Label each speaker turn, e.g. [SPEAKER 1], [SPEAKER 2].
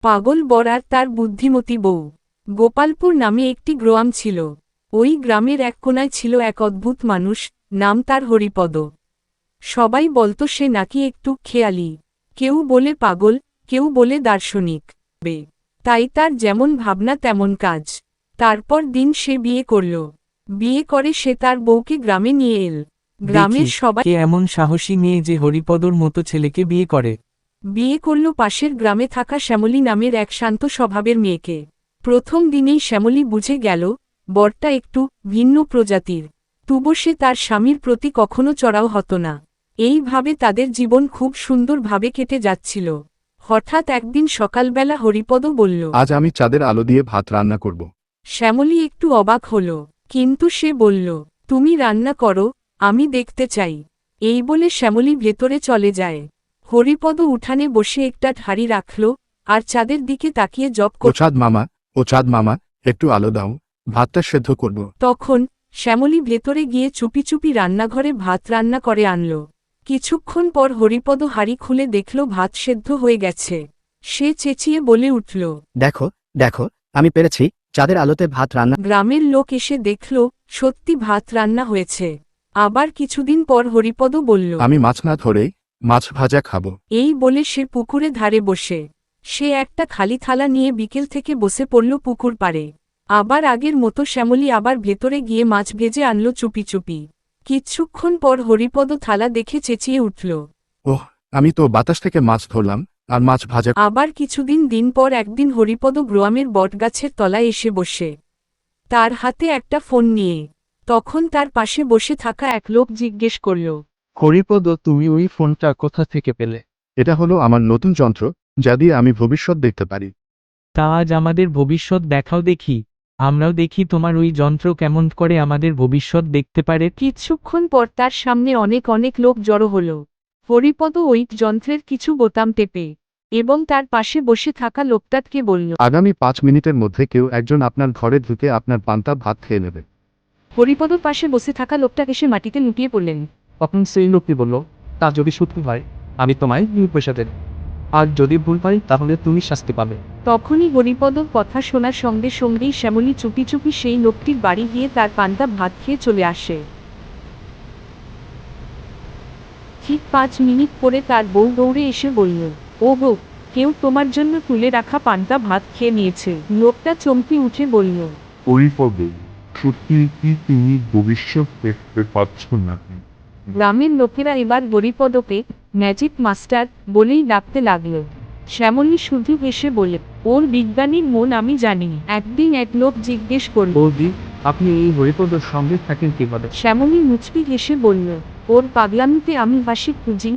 [SPEAKER 1] পাগল বর আর তার বুদ্ধিমতী বউ। গোপালপুর নামে একটি গ্রাম ছিল। ওই গ্রামের এক কোনায় ছিল এক অদ্ভুত মানুষ, নাম তার হরিপদ। সবাই বলতো সে নাকি একটু খেয়ালি, কেউ বলে পাগল, কেউ বলে দার্শনিক। তাই তার যেমন ভাবনা তেমন কাজ। তারপর দিন সে বিয়ে করল। বিয়ে করে সে তার বউকে গ্রামে নিয়ে এল। গ্রামের সবাই
[SPEAKER 2] কে এমন সাহসী মেয়ে যে হরিপদর মতো ছেলেকে বিয়ে করে?
[SPEAKER 1] বিয়ে করল পাশের গ্রামে থাকা শ্যামলী নামের এক শান্ত স্বভাবের মেয়েকে। প্রথম দিনেই শ্যামলী বুঝে গেল বরটা একটু ভিন্ন প্রজাতির, তবু সে তার স্বামীর প্রতি কখনো চড়াও হতো না। এইভাবে তাদের জীবন খুব সুন্দরভাবে কেটে যাচ্ছিল। হঠাৎ একদিন সকালবেলা হরিপদ বলল,
[SPEAKER 3] আজ আমি চাঁদের আলো দিয়ে ভাত রান্না করব।
[SPEAKER 1] শ্যামলী একটু অবাক হল, কিন্তু সে বলল, তুমি রান্না করো, আমি দেখতে চাই। এই বলে শ্যামলী ভেতরে চলে যায়। হরিপদ উঠানে বসে একটা হাঁড়ি রাখল, আর চাঁদের দিকে তাকিয়ে জপ
[SPEAKER 3] ও
[SPEAKER 1] করল।
[SPEAKER 3] চাঁদ মামা, একটু আলো দাও, ভাতটা সেদ্ধ করব।
[SPEAKER 1] তখন শ্যামলী ভেতরে গিয়ে চুপি চুপি রান্নাঘরে ভাত রান্না করে আনল। কিছুক্ষণ পর হরিপদ হাঁড়ি খুলে দেখল ভাত সেদ্ধ হয়ে গেছে। সে চেঁচিয়ে বলে উঠল,
[SPEAKER 4] দেখো দেখো, আমি পেরেছি, চাঁদের আলোতে ভাত রান্না।
[SPEAKER 1] গ্রামের লোক এসে দেখল সত্যি ভাত রান্না হয়েছে। আবার কিছুদিন পর হরিপদ বলল,
[SPEAKER 3] আমি মাছ না ধরেই মাছ ভাজা খাবো।
[SPEAKER 1] এই বলে সে পুকুরে ধারে বসে। সে একটা খালি থালা নিয়ে বিকেল থেকে বসে পড়ল পুকুর পাড়ে। আবার আগের মতো শ্যামলী আবার ভেতরে গিয়ে মাছ ভেজে আনল চুপি চুপি। কিছুক্ষণ পর হরিপদ থালা দেখে চেঁচিয়ে উঠল।
[SPEAKER 3] ওহ, আমি তো বাতাস থেকে মাছ ধরলাম, আর মাছ ভাজা।
[SPEAKER 1] আবার দিন পর একদিন হরিপদ গ্রামের বটগাছের তলায় এসে বসে, তার হাতে একটা ফোন নিয়ে। তখন তার পাশে বসে থাকা এক লোক জিজ্ঞেস করল,
[SPEAKER 5] হরিপদ, তুমি ওই ফোনটা কোথা থেকে পেলে?
[SPEAKER 3] এটা হলো আমার নতুন যন্ত্র, যা দিয়ে আমি ভবিষ্যৎ দেখতে পারি।
[SPEAKER 2] তা আজ আমাদের ভবিষ্যৎ দেখাও দেখি। আমরাও দেখি তোমার ওই যন্ত্র কেমন করে আমাদের ভবিষ্যৎ দেখতে পারে।
[SPEAKER 1] কিছুক্ষণ পর তার সামনে অনেক অনেক লোক জড়ো হল। হরিপদ ওই যন্ত্রের কিছু বোতাম টেপে এবং তার পাশে বসে থাকা লোকটাকে বলল,
[SPEAKER 3] আগামী 5 মিনিটের মধ্যে কেউ একজন আপনার ঘরে ঢুকে আপনার পান্তা ভাত খেয়ে নেবে।
[SPEAKER 1] হরিপদর পাশে বসে থাকা লোকটা এসে মাটিতে লুটিয়ে পড়লেন।
[SPEAKER 5] তখন সেই লোকটি বলল, তা যদি সত্যি হয়, আমি তোমায় 2 পয়সা দেব, আর যদি ভুল পাই তাহলে তুমি শাস্তি পাবে।
[SPEAKER 1] তখনই হরিপদর কথা শোনার সঙ্গে সঙ্গেই শ্যামলী চুপি চুপি সেই লোকটির বাড়ি গিয়ে তার পান্তা ভাত খেয়ে চলে আসে। ঠিক 5 মিনিট পরে তার বউ দৌড়ে এসে বলল, ও বউ, কেউ তোমার জন্য তুলে রাখা পান্তা ভাত খেয়ে নিয়েছে। লোকটা চমকে উঠে বলল,
[SPEAKER 6] হরিপদ, সত্যি কি তুমি ভবিষ্যৎ দেখতে পাচ্ছ নাকি?
[SPEAKER 1] গ্রামের লোকেরা এবার হরিপদকে ম্যাজিক মাস্টার বলেই ডাকতে লাগল। শ্যামলী শুধু হেসে বলে, ওর বিজ্ঞানীর মন আমি জানি। একদিন এক লোক জিজ্ঞেস করল,
[SPEAKER 5] বৌদি, আপনি এই হরিপদর সঙ্গে থাকেন কিভাবে?
[SPEAKER 1] শ্যামলী মুচকি হেসে বলল, ওর পাগলামিতে আমি বাসি খুঁজি,